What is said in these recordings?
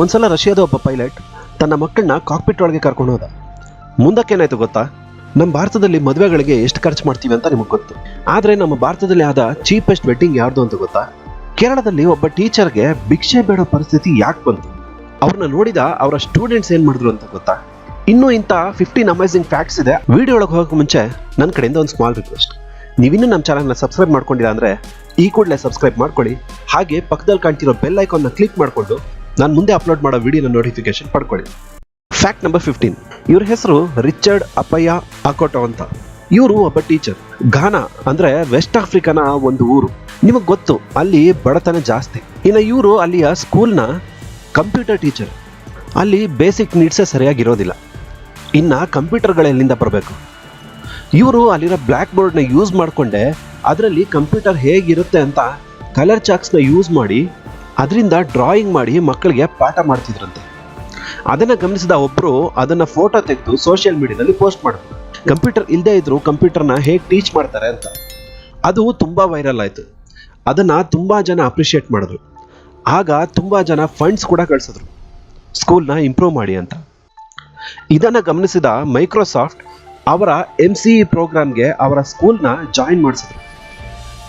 ಒಂದ್ಸಲ ರಷ್ಯಾದ ಒಬ್ಬ ಪೈಲಟ್ ತನ್ನ ಮಕ್ಕಳನ್ನ ಕಾಕ್ಪಿಟ್ ಒಳಗೆ ಕರ್ಕೊಂಡು ಹೋದ. ಮುಂದಕ್ಕೇನಾಯ್ತು ಗೊತ್ತಾ? ನಮ್ಮ ಭಾರತದಲ್ಲಿ ಮದುವೆಗಳಿಗೆ ಎಷ್ಟು ಖರ್ಚು ಮಾಡ್ತೀವಿ ಅಂತ ನಿಮಗೆ ಗೊತ್ತು. ಆದರೆ ನಮ್ಮ ಭಾರತದಲ್ಲಿ ಆದ ಚೀಪೆಸ್ಟ್ ವೆಡ್ಡಿಂಗ್ ಯಾರ್ದು ಅಂತ ಗೊತ್ತಾ? ಕೇರಳದಲ್ಲಿ ಒಬ್ಬ ಟೀಚರ್ಗೆ ಭಿಕ್ಷೆ ಬೇಡೋ ಪರಿಸ್ಥಿತಿ ಯಾಕೆ ಬಂತು? ಅವ್ರನ್ನ ನೋಡಿದ ಅವರ ಸ್ಟೂಡೆಂಟ್ಸ್ ಏನ್ ಮಾಡಿದ್ರು ಅಂತ ಗೊತ್ತಾ? ಇನ್ನೂ ಇಂಥ 15 ಅಮೇಸಿಂಗ್ ಫ್ಯಾಕ್ಟ್ಸ್ ಇದೆ. ವಿಡಿಯೋ ಒಳಗೆ ಹೋಗೋಕೆ ಮುಂಚೆ ನನ್ನ ಕಡೆಯಿಂದ ಒಂದು ಸ್ಮಾಲ್ ರಿಕ್ವೆಸ್ಟ್. ನೀವಿನ್ನೂ ನಮ್ಮ ಚಾನಲ್ನ ಸಬ್ಸ್ಕ್ರೈಬ್ ಮಾಡ್ಕೊಂಡಿಲ್ಲ ಅಂದರೆ ಈ ಕೂಡಲೇ ಸಬ್ಸ್ಕ್ರೈಬ್ ಮಾಡ್ಕೊಳ್ಳಿ. ಹಾಗೆ ಪಕ್ಕದಲ್ಲಿ ಕಾಣ್ತಿರೋ ಬೆಲ್ ಐಕಾನ್ನ ಕ್ಲಿಕ್ ಮಾಡಿಕೊಂಡು ನಾನು ಮುಂದೆ ಅಪ್ಲೋಡ್ ಮಾಡೋ ವಿಡಿಯೋನ ನೋಟಿಫಿಕೇಶನ್ ಪಡ್ಕೊಳ್ಳಿ. Fact number 15. ಇವ್ರ ಹೆಸರು ರಿಚರ್ಡ್ ಅಪಯ್ಯ ಅಕೋಟೋ ಅಂತ. ಇವರು ಒಬ್ಬ ಟೀಚರ್. ಘಾನಾ ಅಂದ್ರೆ ವೆಸ್ಟ್ ಆಫ್ರಿಕಾನ ಒಂದು ಊರು. ನಿಮಗೆ ಗೊತ್ತು, ಅಲ್ಲಿ ಬಡತನ ಜಾಸ್ತಿ. ಇನ್ನು ಇವರು ಅಲ್ಲಿಯ ಸ್ಕೂಲ್ನ ಕಂಪ್ಯೂಟರ್ ಟೀಚರ್. ಅಲ್ಲಿ ಬೇಸಿಕ್ ನೀಡ್ಸೇ ಸರಿಯಾಗಿರೋದಿಲ್ಲ, ಇನ್ನು ಕಂಪ್ಯೂಟರ್ಗಳೆಲ್ಲಿಂದ ಬರಬೇಕು? ಇವರು ಅಲ್ಲಿರೋ ಬ್ಲ್ಯಾಕ್ ಬೋರ್ಡ್ನ ಯೂಸ್ ಮಾಡಿಕೊಂಡೆ ಅದರಲ್ಲಿ ಕಂಪ್ಯೂಟರ್ ಹೇಗಿರುತ್ತೆ ಅಂತ ಕಲರ್ ಚಾಕ್ಸ್ನ ಯೂಸ್ ಮಾಡಿ ಅದರಿಂದ ಡ್ರಾಯಿಂಗ್ ಮಾಡಿ ಮಕ್ಕಳಿಗೆ ಪಾಠ ಮಾಡ್ತಿದ್ರಂತೆ. ಅದನ್ನು ಗಮನಿಸಿದ ಒಬ್ಬರು ಅದನ್ನು ಫೋಟೋ ತೆಗೆದು ಸೋಷಿಯಲ್ ಮೀಡಿಯಾದಲ್ಲಿ ಪೋಸ್ಟ್ ಮಾಡಿದ್ರು. ಕಂಪ್ಯೂಟರ್ ಇಲ್ಲದೆ ಇದ್ರು ಕಂಪ್ಯೂಟರ್ನ ಹೇಗೆ ಟೀಚ್ ಮಾಡ್ತಾರೆ ಅಂತ. ಅದು ತುಂಬ ವೈರಲ್ ಆಯಿತು. ಅದನ್ನು ತುಂಬ ಜನ ಅಪ್ರಿಷಿಯೇಟ್ ಮಾಡಿದ್ರು. ಆಗ ತುಂಬ ಜನ ಫಂಡ್ಸ್ ಕೂಡ ಕಳಿಸಿದ್ರು ಸ್ಕೂಲ್ನ ಇಂಪ್ರೂವ್ ಮಾಡಿ ಅಂತ. ಇದನ್ನು ಗಮನಿಸಿದ ಮೈಕ್ರೋಸಾಫ್ಟ್ ಅವರ MCE ಪ್ರೋಗ್ರಾಮ್ಗೆ ಅವರ ಸ್ಕೂಲ್ನ ಜಾಯಿನ್ ಮಾಡಿಸಿದ್ರು.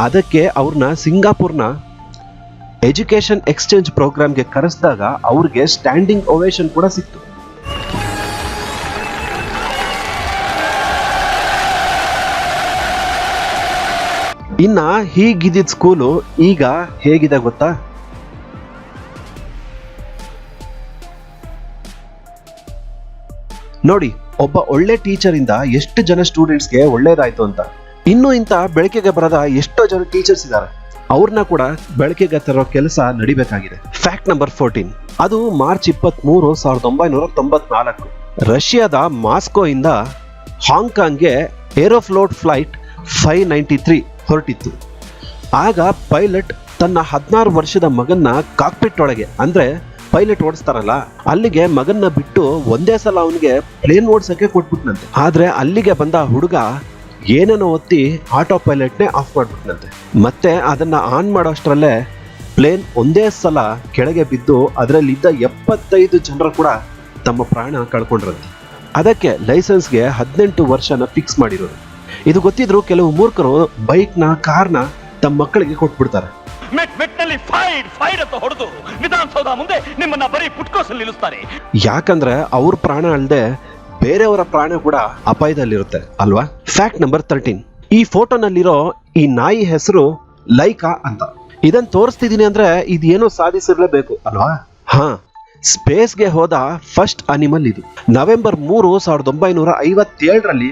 ಅದಕ್ಕೆ ಅವ್ರನ್ನ ಸಿಂಗಾಪುರ್ನ ಎಜುಕೇಷನ್ ಎಕ್ಸ್ಚೇಂಜ್ ಪ್ರೋಗ್ರಾಮ್ಗೆ ಕರೆಸಿದಾಗ ಅವ್ರಿಗೆ ಸ್ಟ್ಯಾಂಡಿಂಗ್ ಓವೇಷನ್ ಕೂಡ ಸಿಕ್ತು. ಇನ್ನ ಹೀಗಿದ್ದ ಸ್ಕೂಲು ಈಗ ಹೇಗಿದೆ ಗೊತ್ತಾ? ನೋಡಿ, ಒಬ್ಬ ಒಳ್ಳೆ ಟೀಚರ್ ಇಂದ ಎಷ್ಟು ಜನ ಸ್ಟೂಡೆಂಟ್ಸ್ಗೆ ಒಳ್ಳೇದಾಯ್ತು ಅಂತ. ಇನ್ನು ಇಂಥ ಬೆಳಕಿಗೆ ಬರದ ಎಷ್ಟೋ ಜನ ಟೀಚರ್ಸ್ ಇದ್ದಾರೆ. ಅವ್ರನ್ನ ಕೂಡ ಬೆಳಕಿಗೆ ತರೋ ಕೆಲಸ ನಡಿಬೇಕಾಗಿದೆ. Fact number 14. ಅದು ಮಾರ್ಚ್ 23, 1994. ರಷ್ಯಾದ ಮಾಸ್ಕೋ ಇಂದ ಹಾಂಗ್ಕಾಂಗ್ಗೆ ಏರೋಫ್ಲೋಟ್ ಫ್ಲೈಟ್ 593 ಹೊರಟಿತ್ತು. ಆಗ ಪೈಲಟ್ ತನ್ನ 16 ವರ್ಷದ ಮಗನ್ನ ಕಾಕ್ಪಿಟ್ ಒಳಗೆ, ಅಂದ್ರೆ ಪೈಲಟ್ ಓಡಿಸ್ತಾರಲ್ಲ ಅಲ್ಲಿಗೆ ಮಗನ್ನ ಬಿಟ್ಟು ಒಂದೇ ಸಲ ಅವನಿಗೆ ಪ್ಲೇನ್ ಓಡಿಸಕ್ಕೆ ಕೊಟ್ಬಿಟ್ನಂತೆ. ಆದ್ರೆ ಅಲ್ಲಿಗೆ ಬಂದ ಹುಡುಗ ಏನೇನೋ ಒತ್ತಿ ಆಟೋ ಪೈಲಟ್ನೇ ಆಫ್ ಮಾಡ್ಬಿಟ್ನಂತೆ. ಮತ್ತೆ ಅದನ್ನ ಆನ್ ಮಾಡೋಷ್ಟರಲ್ಲೇ ಪ್ಲೇನ್ ಒಂದೇ ಸಲ ಕೆಳಗೆ ಬಿದ್ದು ಅದರಲ್ಲಿದ್ದ 75 ಜನರು ಕೂಡ ತಮ್ಮ ಪ್ರಾಣ ಕಳ್ಕೊಂಡ್ರಂತೆ. ಅದಕ್ಕೆ ಲೈಸೆನ್ಸ್ಗೆ 18 ವರ್ಷನ ಫಿಕ್ಸ್ ಮಾಡಿರೋದು. ಇದು ಗೊತ್ತಿದ್ರು ಕೆಲವು ಮೂರ್ಖರು ಬೈಕ್ನ ಕಾರ್ನ ತಮ್ಮ ಮಕ್ಕಳಿಗೆ ಕೊಟ್ಬಿಡ್ತಾರೆ. ಯಾಕಂದ್ರೆ ಅವ್ರ ಪ್ರಾಣ ಅಲ್ಲದೆ ಬೇರೆಯವರ ಪ್ರಾಣ ಕೂಡ ಅಪಾಯದಲ್ಲಿರುತ್ತೆ ಅಲ್ವಾ? Fact number 13. ಈ ಫೋಟೋನಲ್ಲಿರೋ ಈ ನಾಯಿ ಹೆಸರು ಲೈಕಾ ಅಂತ. ಇದನ್ನ ತೋರಿಸ್ತಿದೀನಿ ಅಂದ್ರೆ ಇದೇನೋ ಸಾಧಿಸಿರ್ಲೇಬೇಕು ಅಲ್ವಾ? ಹಾ, ಸ್ಪೇಸ್ಗೆ ಹೋದ ಫಸ್ಟ್ ಅನಿಮಲ್ ಇದು. ನವೆಂಬರ್ 3, 1957ರಲ್ಲಿ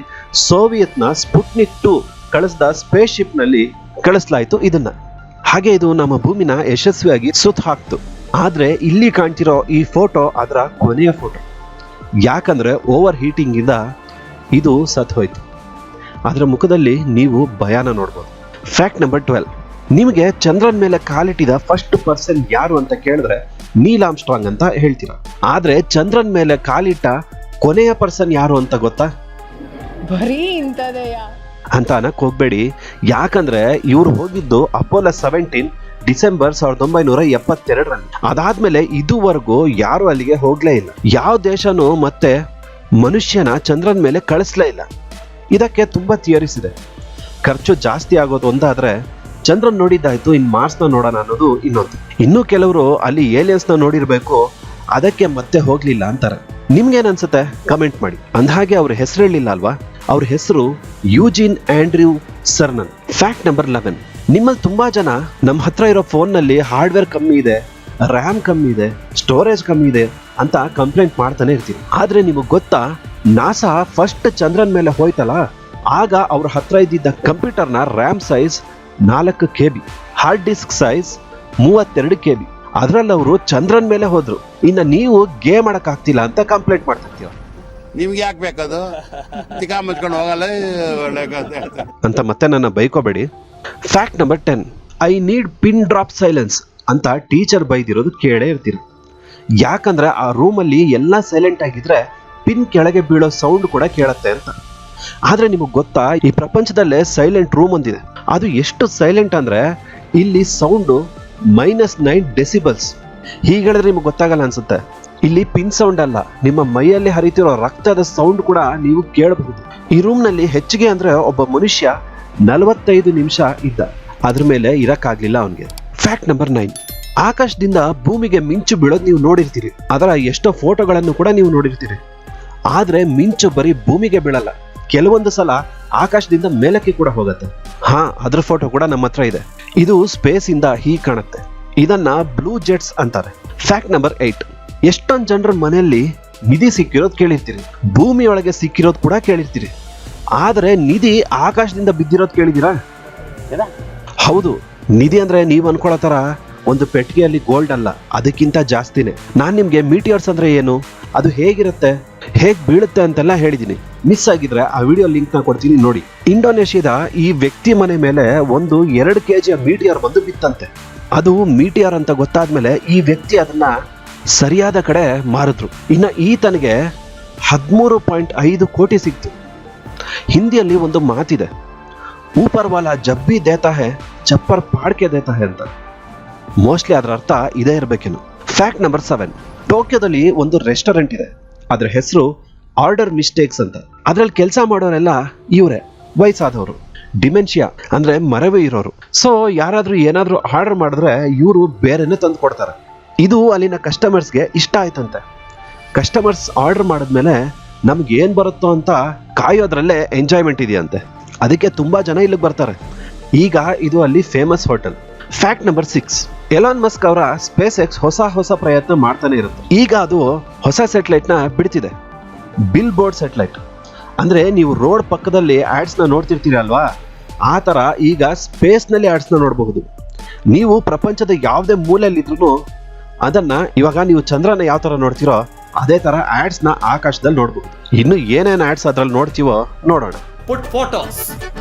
ಸೋವಿಯತ್ನ ಸ್ಪುಟ್ನಿಕ್ 2 ಕಳಿಸಿದ ಸ್ಪೇಸ್ ಶಿಪ್ ನಲ್ಲಿ ಕಳಿಸಲಾಯಿತು ಇದನ್ನ. ಹಾಗೆ ಇದು ನಮ್ಮ ಭೂಮಿನ ಯಶಸ್ವಿಯಾಗಿ ಸುತ್ತ ಹಾಕ್ತು. ಆದ್ರೆ ಇಲ್ಲಿ ಕಾಣ್ತಿರೋ ಈ ಫೋಟೋ ಅದರ ಕೊನೆಯ ಫೋಟೋ. ಯಾಕಂದ್ರೆ ಓವರ್ ಹೀಟಿಂಗ್ ಇಂದ ಇದು ಸತ್ ಹೋಯ್ತು. ಅದರ ಮುಖದಲ್ಲಿ ನೀವು ಭಯಾನ ನೋಡ್ಬೋದು. Fact number 12. ನಿಮಗೆ ಚಂದ್ರನ ಮೇಲೆ ಕಾಲಿಟ್ಟಿದ ಫಸ್ಟ್ ಪರ್ಸನ್ ಯಾರು ಅಂತ ಕೇಳಿದ್ರೆ ನೀಲ್ ಆರ್ಮ್ಸ್ಟ್ರಾಂಗ್ ಅಂತ ಹೇಳ್ತೀರಾ. ಆದ್ರೆ ಚಂದ್ರನ ಮೇಲೆ ಕಾಲಿಟ್ಟ ಕೊನೆಯ ಪರ್ಸನ್ ಯಾರು ಅಂತ ಗೊತ್ತಾ? ಅಂತ ಅನ್ನಕ್ ಹೋಗ್ಬೇಡಿ. ಯಾಕಂದ್ರೆ ಇವ್ರು ಹೋಗಿದ್ದು ಅಪೋಲೋ 17 ಡಿಸೆಂಬರ್ 1972ರಲ್ಲಿ. ಅದಾದ್ಮೇಲೆ ಇದುವರೆಗೂ ಯಾರು ಅಲ್ಲಿಗೆ ಹೋಗ್ಲೇ ಇಲ್ಲ. ಯಾವ ದೇಶನೂ ಮತ್ತೆ ಮನುಷ್ಯನ ಚಂದ್ರನ ಮೇಲೆ ಕಳಿಸ್ಲೇ ಇಲ್ಲ. ಇದಕ್ಕೆ ತುಂಬಾ ಥಿಯರೀಸ್ ಇದೆ. ಖರ್ಚು ಜಾಸ್ತಿ ಆಗೋದು ಒಂದಾದ್ರೆ ಚಂದ್ರನ್ ನೋಡಿದ್ದಾಯ್ತು, ಇನ್ ಮಾರ್ಸ್ನ ನೋಡೋಣ ಅನ್ನೋದು ಇನ್ನೊಂದು. ಇನ್ನೂ ಕೆಲವರು ಅಲ್ಲಿ ಏಲಿಯನ್ಸ್ನ ನೋಡಿರ್ಬೇಕು, ಅದಕ್ಕೆ ಮತ್ತೆ ಹೋಗ್ಲಿಲ್ಲ ಅಂತಾರೆ. ನಿಮ್ಗೇನ್ ಅನ್ಸುತ್ತೆ ಕಮೆಂಟ್ ಮಾಡಿ. ಅಂದಹಾಗೆ ಅವ್ರ ಹೆಸರು ಹೇಳಿಲ್ಲ ಅಲ್ವಾ? ಅವ್ರ ಹೆಸರು Eugene Andrew Cernan. Fact number 11. ನಿಮ್ಮಲ್ಲಿ ತುಂಬಾ ಜನ ನಮ್ಮ ಹತ್ರ ಇರೋ ಫೋನ್ನಲ್ಲಿ ಹಾರ್ಡ್ವೇರ್ ಕಮ್ಮಿ ಇದೆ, ರ್ಯಾಮ್ ಕಮ್ಮಿ ಇದೆ, ಸ್ಟೋರೇಜ್ ಕಮ್ಮಿ ಇದೆ ಅಂತ ಕಂಪ್ಲೇಂಟ್ ಮಾಡ್ತಾನೆ ಇರ್ತೀವಿ. ಆದ್ರೆ ನಿಮಗೆ ಗೊತ್ತಾ, ನಾಸಾ ಫಸ್ಟ್ ಚಂದ್ರನ್ ಮೇಲೆ ಹೋಯ್ತಲ್ಲ, ಆಗ ಅವ್ರ ಹತ್ರ ಇದ್ದಿದ್ದ ಕಂಪ್ಯೂಟರ್ನ RAM size 4 KB, hard disk size 32 KB. ಅದ್ರಲ್ಲಿ ಅವರು ಚಂದ್ರನ್ ಮೇಲೆ ಹೋದ್ರು. ಇನ್ನ ನೀವು ಗೇಮ್ ಮಾಡಕ್ ಆಗ್ತಿಲ್ಲ ಅಂತ ಕಂಪ್ಲೇಂಟ್ ಮಾಡ್ತಿರ್ತೀವ. ನಿಮ್ಗೆ ಯಾಕೆ ಬೇಕದು? ತಿಕಾ ಮುಚ್ಕೊಂಡು ಹೋಗಲ್ಲ ಅಂತ ಮತ್ತೆ ನನ್ನ ಬೈಕೋಬೇಡಿ. Fact number 10. I need pin drop silence ಅಂತ ಟೀಚರ್ ಬೈದಿರೋದು ಕೇಳೇ ಇರ್ತೀರಿ. ಯಾಕಂದ್ರೆ ಆ ರೂಮಲ್ಲಿ ಎಲ್ಲ ಸೈಲೆಂಟ್ ಆಗಿದ್ರೆ ಪಿನ್ ಕೆಳಗೆ ಬೀಳೋ ಸೌಂಡ್ ಕೂಡ ಕೇಳತ್ತೆ ಅಂತ. ಆದ್ರೆ ನಿಮಗೆ ಗೊತ್ತಾ, ಈ ಪ್ರಪಂಚದಲ್ಲೇ ಸೈಲೆಂಟ್ ರೂಮ್ ಒಂದಿದೆ. ಅದು ಎಷ್ಟು ಸೈಲೆಂಟ್ ಅಂದ್ರೆ ಇಲ್ಲಿ ಸೌಂಡು -9 ಡೆಸಿಬಲ್ಸ್. ಹೀಗೆ ಹೇಳಿದ್ರೆ ನಿಮ್ಗೆ ಗೊತ್ತಾಗಲ್ಲ ಅನ್ಸುತ್ತೆ. ಇಲ್ಲಿ ಪಿನ್ ಸೌಂಡ್ ಅಲ್ಲ, ನಿಮ್ಮ ಮೈಯಲ್ಲಿ ಹರಿತಿರೋ ರಕ್ತದ ಸೌಂಡ್ ಕೂಡ ನೀವು ಕೇಳಬಹುದು. ಈ ರೂಮ್ನಲ್ಲಿ ಹೆಚ್ಚಿಗೆ ಅಂದ್ರೆ ಒಬ್ಬ ಮನುಷ್ಯ 45 ನಿಮಿಷ ಇದ್ದ, ಅದ್ರ ಮೇಲೆ ಇರಕ್ಕಾಗ್ಲಿಲ್ಲ ಅವನಿಗೆ. ಫ್ಯಾಕ್ಟ್ ನಂಬರ್ 9, ಆಕಾಶದಿಂದ ಭೂಮಿಗೆ ಮಿಂಚು ಬೀಳೋದು ನೀವು ನೋಡಿರ್ತೀರಿ, ಅದರ ಎಷ್ಟೋ ಫೋಟೋಗಳನ್ನು ಕೂಡ ನೀವು ನೋಡಿರ್ತೀರಿ. ಆದ್ರೆ ಮಿಂಚು ಬರೀ ಭೂಮಿಗೆ ಬೀಳಲ್ಲ, ಕೆಲವೊಂದು ಸಲ ಆಕಾಶದಿಂದ ಮೇಲಕ್ಕೆ ಕೂಡ ಹೋಗುತ್ತೆ. ಅದ್ರ ಫೋಟೋ ಕೂಡ ನಮ್ಮ ಹತ್ರ ಇದೆ. ಇದು ಸ್ಪೇಸ್ ಇಂದ ಹೀಗೆ ಕಾಣುತ್ತೆ. ಇದನ್ನ ಬ್ಲೂ ಜೆಟ್ಸ್ ಅಂತಾರೆ. ಫ್ಯಾಕ್ಟ್ ನಂಬರ್ 8, ಎಷ್ಟೊಂದು ಜನರ ಮನೆಯಲ್ಲಿ ನಿಧಿ ಸಿಕ್ಕಿರೋದು ಕೇಳಿರ್ತೀರಿ, ಭೂಮಿಯೊಳಗೆ ಸಿಕ್ಕಿರೋದು ಕೂಡ ಕೇಳಿರ್ತೀರಿ. ಆದ್ರೆ ನಿಧಿ ಆಕಾಶದಿಂದ ಬಿದ್ದಿರೋದು ಕೇಳಿದಿರಾ? ಹೌದು, ನಿಧಿ ಅಂದ್ರೆ ನೀವು ಅನ್ಕೊಳ್ಳೋ ತರ ಒಂದು ಪೆಟ್ಟಿಗೆಯಲ್ಲಿ ಗೋಲ್ಡ್ ಅಲ್ಲ, ಅದಕ್ಕಿಂತ ಜಾಸ್ತಿನೇ. ನಾನ್ ನಿಮ್ಗೆ ಮೀಟಿಯರ್ಸ್ ಅಂದ್ರೆ ಏನು, ಅದು ಹೇಗಿರುತ್ತೆ, ಹೇಗ್ ಬೀಳುತ್ತೆ ಅಂತೆಲ್ಲ ಹೇಳಿದೀನಿ. ಮಿಸ್ ಆಗಿದ್ರೆ ಆ ವಿಡಿಯೋ ಲಿಂಕ್ ನ ಕೊಡ್ತೀನಿ ನೋಡಿ. ಇಂಡೋನೇಷ್ಯಾದ ಈ ವ್ಯಕ್ತಿ ಮನೆ ಮೇಲೆ ಒಂದು 2 kg ಮೀಟಿಯರ್ ಬಂದು ಬಿತ್ತಂತೆ. ಅದು ಮೀಟಿಯರ್ ಅಂತ ಗೊತ್ತಾದ್ಮೇಲೆ ಈ ವ್ಯಕ್ತಿ ಅದನ್ನ ಸರಿಯಾದ ಕಡೆ ಮಾರಿದ್ರು. ಇನ್ನ ಈತನಿಗೆ 13.5 ಕೋಟಿ ಸಿಕ್ತು. ಹಿಂದಿಯಲ್ಲಿ ಒಂದು ಮಾತಿದೆ, ಊಪರ್ ವಾಲಾ ಜಬ್ ಭಿ ದೇತಾ ಹೈ ಚಪ್ಪರ್ ಪಾಡ್ಕೆ ದೇತಾ ಹೈ ಅಂತ. ಮೋಸ್ಟ್ಲಿ ಅದರ ಅರ್ಥ ಇದೇ ಇರಬೇಕೇನು. ಫ್ಯಾಕ್ಟ್ ನಂಬರ್ 7, ಟೋಕಿಯೋದಲ್ಲಿ ಒಂದು ರೆಸ್ಟೋರೆಂಟ್ ಇದೆ, ಅದ್ರ ಹೆಸರು ಆರ್ಡರ್ ಮಿಸ್ಟೇಕ್ಸ್ ಅಂತ. ಅದ್ರಲ್ಲಿ ಕೆಲಸ ಮಾಡೋರೆಲ್ಲ ಇವರೇ, ವಯಸ್ಸಾದವರು, ಡಿಮೆನ್ಷಿಯಾ ಅಂದ್ರೆ ಮರವೇ ಇರೋರು. ಸೊ ಯಾರಾದ್ರೂ ಏನಾದ್ರೂ ಆರ್ಡರ್ ಮಾಡಿದ್ರೆ ಇವರು ಬೇರೆನೆ ತಂದು ಕೊಡ್ತಾರೆ. ಇದು ಅಲ್ಲಿನ ಕಸ್ಟಮರ್ಸ್ಗೆ ಇಷ್ಟ ಆಯ್ತಂತೆ. ಕಸ್ಟಮರ್ಸ್ ಆರ್ಡರ್ ಮಾಡಿದ್ಮೇಲೆ ನಮ್ಗೆ ಏನ್ ಬರುತ್ತೋ ಅಂತ ಕಾಯೋದ್ರಲ್ಲೇ ಎಂಜಾಯ್ಮೆಂಟ್ ಇದೆಯಂತೆ. ಅದಕ್ಕೆ ತುಂಬಾ ಜನ ಇಲ್ಲಿಗೆ ಬರ್ತಾರೆ. ಈಗ ಇದು ಅಲ್ಲಿ famous hotel. Fact number 6, Elon Musk ಅವರ ಸ್ಪೇಸ್ ಎಕ್ಸ್ ಹೊಸ ಪ್ರಯತ್ನ ಮಾಡ್ತಾನೆ ಇರುತ್ತೆ. ಈಗ ಅದು ಹೊಸ ಸ್ಯಾಟಲೈಟ್ ನ ಬಿಡ್ತಿದೆ, ಬಿಲ್ ಬೋರ್ಡ್ ಸ್ಯಾಟಲೈಟ್. ಅಂದ್ರೆ ನೀವು ರೋಡ್ ಪಕ್ಕದಲ್ಲಿ ಆಡ್ಸ್ ನ ನೋಡ್ತಿರ್ತೀರಿ ಅಲ್ವಾ, ಆ ತರ ಈಗ ಸ್ಪೇಸ್ ನಲ್ಲಿ ಆಡ್ಸ್ ನ ನೋಡಬಹುದು. ನೀವು ಪ್ರಪಂಚದ ಯಾವುದೇ ಮೂಲೆಯಲ್ಲಿದ್ರು ಅದನ್ನ ಇವಾಗ ನೀವು ಚಂದ್ರನ ಯಾವ ತರ ನೋಡ್ತೀರೋ ಅದೇ ತರ ಆಡ್ಸ್ ನ ಆಕಾಶದಲ್ಲಿ ನೋಡಬಹುದು. ಇನ್ನು ಏನೇನ್ ಆಡ್ಸ್ ಅದ್ರಲ್ಲಿ ನೋಡ್ತೀವೋ ನೋಡೋಣ. ಪುಟ್ ಫೋಟೋಸ್,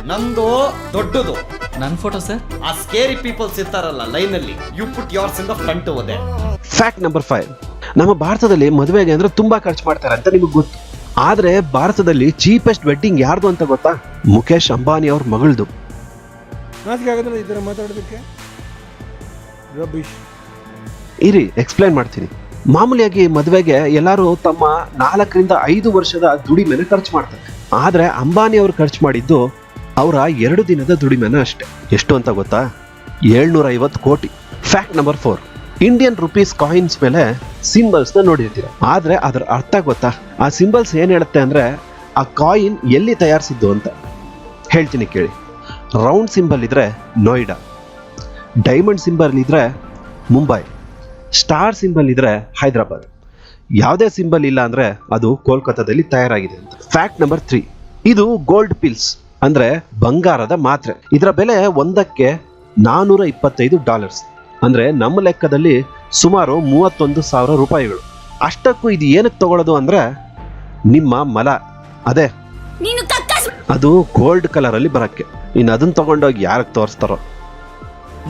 ನಂದು ದೊಡ್ಡದು. ನನ್ನ ಫೋಟೋ ಸರ್. ಆ ಸ್ಕೇರಿ ಪೀಪಲ್ಸ್ ಇರ್ತಾರಲ್ಲ ಲೈನ್ ಅಲ್ಲಿ, you put yours in the front over there. Fact number 5, ನಮ್ಮ ಭಾರತದಲ್ಲಿ ಮದುವೆಗೆ ಅಂದ್ರೆ ತುಂಬಾ ಖರ್ಚು ಮಾಡ್ತಾರೆ ಅಂತ ನಿಮಗೆ ಗೊತ್ತು. ಆದ್ರೆ ಭಾರತದಲ್ಲಿ ಚೀಪೆಸ್ಟ್ ವೆಡ್ಡಿಂಗ್ ಯಾರ್ದು ಅಂತ ಗೊತ್ತಾ? ಮುಖೇಶ್ ಅಂಬಾನಿ ಅವ್ರ ಮಗಳದು. ಇರಿ ಎಕ್ಸ್ಪ್ಲೈನ್ ಮಾಡ್ತೀನಿ. ಮಾಮೂಲಿಯಾಗಿ ಮದುವೆಗೆ ಎಲ್ಲರೂ ತಮ್ಮ 4 ರಿಂದ 5 ವರ್ಷದ ದುಡಿಮೆನ ಖರ್ಚು ಮಾಡ್ತಾರೆ. ಆದ್ರೆ ಅಂಬಾನಿ ಅವರು ಖರ್ಚು ಮಾಡಿದ್ದು ಅವರ 2 ದಿನದ ದುಡಿಮೆನ ಅಷ್ಟೇ. ಎಷ್ಟು ಅಂತ ಗೊತ್ತಾ? 750 ಕೋಟಿ. Fact number 4, Indian rupees coins ಮೇಲೆ ಸಿಂಬಲ್ಸ್ ನ ನೋಡಿರ್ತೀರ, ಆದ್ರೆ ಅದರ ಅರ್ಥ ಗೊತ್ತಾ? ಆ ಸಿಂಬಲ್ಸ್ ಏನ್ ಹೇಳುತ್ತೆ ಅಂದ್ರೆ ಆ ಕಾಯಿನ್ ಎಲ್ಲಿ ತಯಾರಿಸಿದ್ದು ಅಂತ. ಹೇಳ್ತೀನಿ ಕೇಳಿ. ರೌಂಡ್ ಸಿಂಬಲ್ ಇದ್ರೆ ನೋಯ್ಡಾ, ಡೈಮಂಡ್ ಸಿಂಬಲ್ ಇದ್ರೆ ಮುಂಬೈ, ಸ್ಟಾರ್ ಸಿಂಬಲ್ ಇದ್ರೆ ಹೈದರಾಬಾದ್, ಯಾವುದೇ ಸಿಂಬಲ್ ಇಲ್ಲ ಅಂದ್ರೆ ಅದು ಕೋಲ್ಕತ್ತಾದಲ್ಲಿ ತಯಾರಾಗಿದೆ ಅಂತ. ಫ್ಯಾಕ್ಟ್ ನಂಬರ್ 3, ಇದು ಗೋಲ್ಡ್ ಪಿಲ್ಸ್ ಅಂದ್ರೆ ಬಂಗಾರದ ಮಾತ್ರೆ. ಇದರ ಬೆಲೆ ಒಂದಕ್ಕೆ $425, ಅಂದ್ರೆ ನಮ್ಮ ಲೆಕ್ಕದಲ್ಲಿ ಸುಮಾರು 31,000 ರೂಪಾಯಿಗಳು. ಅಷ್ಟಕ್ಕೂ ಇದು ಏನಕ್ಕೆ ತಗೊಳ್ಳೋದು ಅಂದ್ರೆ ನಿಮ್ಮ ಮಲ, ಅದೇ ಅದು ಗೋಲ್ಡ್ ಕಲರ್ ಅಲ್ಲಿ ಬರಕ್ಕೆ. ಇನ್ನು ಅದನ್ನ ತಗೊಂಡೋಗಿ ಯಾರಿಗೆ ತೋರಿಸ್ತಾರೋ.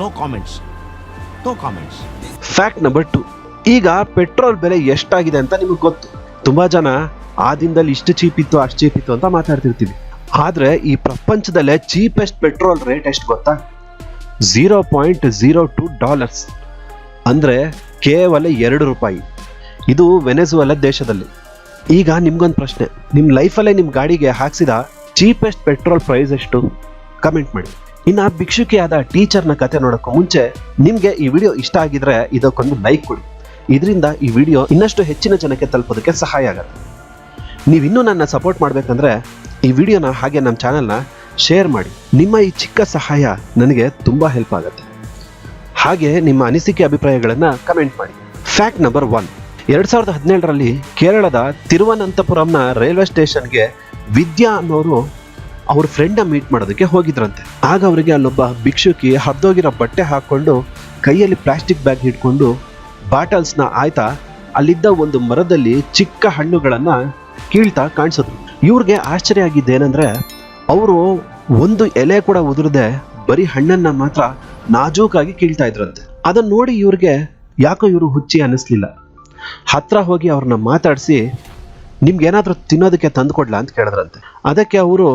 No comments. ಫ್ಯಾಕ್ಟ್ ನಂಬರ್ 2, ಈಗ ಪೆಟ್ರೋಲ್ ಬೆಲೆ ಎಷ್ಟಾಗಿದೆ ಅಂತ ನಿಮಗೆ ಗೊತ್ತು. ತುಂಬಾ ಜನ ಆ ದಿನದಲ್ಲಿ ಇಷ್ಟು ಚೀಪ್ ಇತ್ತು ಅಷ್ಟು ಚೀಪ್ ಇತ್ತು ಅಂತ ಮಾತಾಡ್ತಿರ್ತೀವಿ. ಆದ್ರೆ ಈ ಪ್ರಪಂಚದಲ್ಲೇ ಚೀಪೆಸ್ಟ್ ಪೆಟ್ರೋಲ್ ರೇಟ್ ಎಷ್ಟು ಗೊತ್ತಾ? $0.02, ಅಂದ್ರೆ ಕೇವಲ 2 ರೂಪಾಯಿ. ಇದು ವೆನೆಜುವೆಲಾ ದೇಶದಲ್ಲಿ. ಈಗ ನಿಮ್ಗೊಂದು ಪ್ರಶ್ನೆ, ನಿಮ್ ಲೈಫಲ್ಲೇ ನಿಮ್ ಗಾಡಿಗೆ ಹಾಕ್ಸಿದ ಚೀಪೆಸ್ಟ್ ಪೆಟ್ರೋಲ್ ಪ್ರೈಸ್ ಎಷ್ಟು? ಕಮೆಂಟ್ ಮಾಡಿ. ಇನ್ನ ಭಿಕ್ಷುಕಿಯಾದ ಟೀಚರ್ನ ಕತೆ ನೋಡೋಕ್ಕೂ ಮುಂಚೆ ನಿಮ್ಗೆ ಈ ವಿಡಿಯೋ ಇಷ್ಟ ಆಗಿದ್ರೆ ಇದಕ್ಕೊಂದು ಲೈಕ್ ಕೊಡಿ. ಇದರಿಂದ ಈ ವಿಡಿಯೋ ಇನ್ನಷ್ಟು ಹೆಚ್ಚಿನ ಜನಕ್ಕೆ ತಲುಪೋದಕ್ಕೆ ಸಹಾಯ ಆಗುತ್ತೆ. ನೀವಿನ್ನೂ ನನ್ನ ಸಪೋರ್ಟ್ ಮಾಡ್ಬೇಕಂದ್ರೆ ಈ ವಿಡಿಯೋನ ಹಾಗೆ ನಮ್ಮ ಚಾನಲ್ನ ಶೇರ್ ಮಾಡಿ. ನಿಮ್ಮ ಈ ಚಿಕ್ಕ ಸಹಾಯ ನನಗೆ ತುಂಬಾ ಹೆಲ್ಪ್ ಆಗುತ್ತೆ. ಹಾಗೆ ನಿಮ್ಮ ಅನಿಸಿಕೆ ಅಭಿಪ್ರಾಯಗಳನ್ನ ಕಮೆಂಟ್ ಮಾಡಿ. ಫ್ಯಾಕ್ಟ್ ನಂಬರ್ 1, 2017ರಲ್ಲಿ ಕೇರಳದ ತಿರುವನಂತಪುರಂನ ರೈಲ್ವೆ ಸ್ಟೇಷನ್ಗೆ ವಿದ್ಯಾ ಅನ್ನೋರು ಅವ್ರ ಫ್ರೆಂಡ್ ಮೀಟ್ ಮಾಡೋದಕ್ಕೆ ಹೋಗಿದ್ರಂತೆ. ಆಗ ಅವರಿಗೆ ಅಲ್ಲೊಬ್ಬ ಭಿಕ್ಷುಕಿ ಹರಿದೋಗಿರೋ ಬಟ್ಟೆ ಹಾಕೊಂಡು ಕೈಯಲ್ಲಿ ಪ್ಲಾಸ್ಟಿಕ್ ಬ್ಯಾಗ್ ಹಿಡ್ಕೊಂಡು ಬಾಟಲ್ಸ್ನ ಆಯ್ತಾ ಅಲ್ಲಿದ್ದ ಒಂದು ಮರದಲ್ಲಿ ಚಿಕ್ಕ ಹಣ್ಣುಗಳನ್ನ ಕೀಳ್ತಾ ಕಾಣಿಸಿದ್ರು. ಇವ್ರಿಗೆ ಆಶ್ಚರ್ಯ ಆಗಿದ್ದೇನೆಂದ್ರೆ ಅವರು ಒಂದು ಎಲೆ ಕೂಡ ಉದುರದೆ ಬರೀ ಹಣ್ಣನ್ನ ಮಾತ್ರ ನಾಜೂಕಾಗಿ ಕೀಳ್ತಾ ಇದ್ರಂತೆ. ಅದನ್ನ ನೋಡಿ ಇವ್ರಿಗೆ ಯಾಕೋ ಇವರು ಹುಚ್ಚಿ ಅನ್ನಿಸ್ಲಿಲ್ಲ. ಹತ್ರ ಹೋಗಿ ಅವ್ರನ್ನ ಮಾತಾಡಿಸಿ ನಿಮ್ಗೇನಾದ್ರೂ ತಿನ್ನೋದಕ್ಕೆ ತಂದ್ಕೊಡ್ಲಾ ಅಂತ ಕೇಳಿದ್ರಂತೆ. ಅದಕ್ಕೆ ಅವರು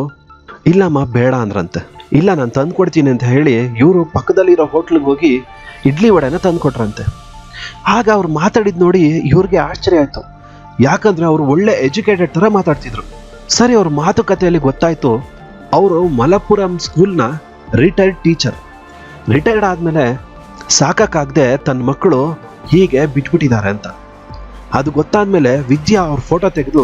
ಇಲ್ಲಮ್ಮ ಬೇಡ ಅಂದ್ರಂತೆ. ಇಲ್ಲ ನಾನು ತಂದ್ಕೊಡ್ತೀನಿ ಅಂತ ಹೇಳಿ ಇವರು ಪಕ್ಕದಲ್ಲಿರೋ ಹೋಟ್ಲಿಗೆ ಹೋಗಿ ಇಡ್ಲಿ ವಡೆನ ತಂದ್ಕೊಟ್ರಂತೆ. ಆಗ ಅವ್ರು ಮಾತಾಡಿದ್ ನೋಡಿ ಇವ್ರಿಗೆ ಆಶ್ಚರ್ಯ ಆಯ್ತು. ಯಾಕಂದ್ರೆ ಅವರು ಒಳ್ಳೆ ಎಜುಕೇಟೆಡ್ ತರ ಮಾತಾಡ್ತಿದ್ರು. ಸರಿ, ಅವ್ರ ಮಾತುಕತೆಯಲ್ಲಿ ಗೊತ್ತಾಯ್ತು ಅವರು ಮಲಪ್ಪುರಂ ಸ್ಕೂಲ್ನ ರಿಟೈರ್ಡ್ ಟೀಚರ್. ರಿಟೈರ್ಡ್ ಆದ್ಮೇಲೆ ಸಾಕಾಗದೆ ತನ್ನ ಮಕ್ಕಳು ಹೀಗೆ ಬಿಟ್ಬಿಟ್ಟಿದ್ದಾರೆ ಅಂತ. ಅದು ಗೊತ್ತಾದ್ಮೇಲೆ ವಿದ್ಯಾ ಅವ್ರ ಫೋಟೋ ತೆಗೆದು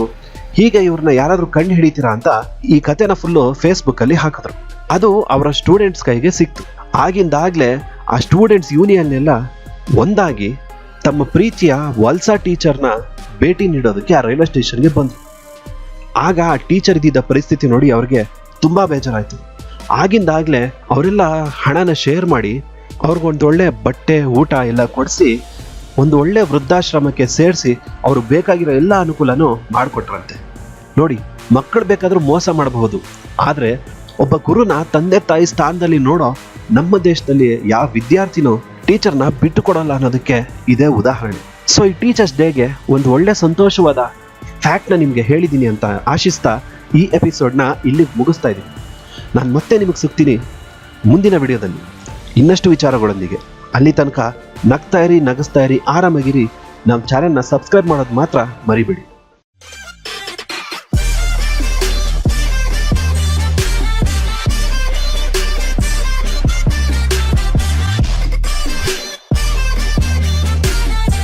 ಹೀಗೆ ಇವ್ರನ್ನ ಯಾರಾದ್ರೂ ಕಣ್ಣು ಹಿಡಿತೀರಾ ಅಂತ ಈ ಕತೆನ ಫುಲ್ಲು ಫೇಸ್ಬುಕ್ ಅಲ್ಲಿ ಹಾಕಿದ್ರು. ಅದು ಅವರ ಸ್ಟೂಡೆಂಟ್ಸ್ ಕೈಗೆ ಸಿಕ್ತು. ಆಗಿಂದಾಗ್ಲೇ ಆ ಸ್ಟೂಡೆಂಟ್ಸ್ ಯೂನಿಯನ್ ಎಲ್ಲ ಒಂದಾಗಿ ತಮ್ಮ ಪ್ರೀತಿಯ ವಲ್ಸಾ ಟೀಚರ್ನ ಭೇಟಿ ನೀಡೋದಕ್ಕೆ ಆ ರೈಲ್ವೆ ಸ್ಟೇಷನ್ಗೆ ಬಂದ್ರು. ಆಗ ಆ ಟೀಚರ್ ಇದ್ದಿದ್ದ ಪರಿಸ್ಥಿತಿ ನೋಡಿ ಅವ್ರಿಗೆ ತುಂಬಾ ಬೇಜಾರಾಯ್ತು. ಆಗಿಂದಾಗ್ಲೇ ಅವರೆಲ್ಲ ಹಣನ ಶೇರ್ ಮಾಡಿ ಅವ್ರಿಗೊಂದು ಒಳ್ಳೆ ಬಟ್ಟೆ ಊಟ ಎಲ್ಲ ಕೊಡಿಸಿ ಒಂದು ಒಳ್ಳೆ ವೃದ್ಧಾಶ್ರಮಕ್ಕೆ ಸೇರಿಸಿ ಅವ್ರು ಬೇಕಾಗಿರೋ ಎಲ್ಲ ಅನುಕೂಲನೂ ಮಾಡಿಕೊಟ್ರಂತೆ. ನೋಡಿ, ಮಕ್ಕಳು ಬೇಕಾದ್ರೂ ಮೋಸ ಮಾಡಬಹುದು, ಆದ್ರೆ ಒಬ್ಬ ಗುರುನ ತಂದೆ ತಾಯಿ ಸ್ಥಾನದಲ್ಲಿ ನೋಡೋ ನಮ್ಮ ದೇಶದಲ್ಲಿ ಯಾವ ವಿದ್ಯಾರ್ಥಿನೂ ಟೀಚರ್ನ ಬಿಟ್ಟು ಕೊಡಲ್ಲ ಅನ್ನೋದಕ್ಕೆ ಇದೇ ಉದಾಹರಣೆ. ಸೊ ಈ ಟೀಚರ್ಸ್ ಡೇಗೆ ಒಂದು ಒಳ್ಳೆ ಸಂತೋಷವಾದ ಫ್ಯಾಕ್ಟ್ನ ನಿಮಗೆ ಹೇಳಿದ್ದೀನಿ ಅಂತ ಆಶಿಸ್ತಾ ಈ ಎಪಿಸೋಡ್ನ ಇಲ್ಲಿಗೆ ಮುಗಿಸ್ತಾ ಇದ್ದೀನಿ. ನಾನು ಮತ್ತೆ ನಿಮಗೆ ಸಿಗ್ತೀನಿ ಮುಂದಿನ ವಿಡಿಯೋದಲ್ಲಿ ಇನ್ನಷ್ಟು ವಿಚಾರಗಳೊಂದಿಗೆ. ಅಲ್ಲಿ ತನಕ ನಗ್ತಾ ಇರಿ, ನಗಿಸ್ತಾ ಇರಿ, ಆರಾಮಾಗಿರಿ. ನಮ್ಮ ಚಾನೆಲ್ನ ಸಬ್ಸ್ಕ್ರೈಬ್ ಮಾಡೋದು ಮಾತ್ರ ಮರಿಬೇಡಿ.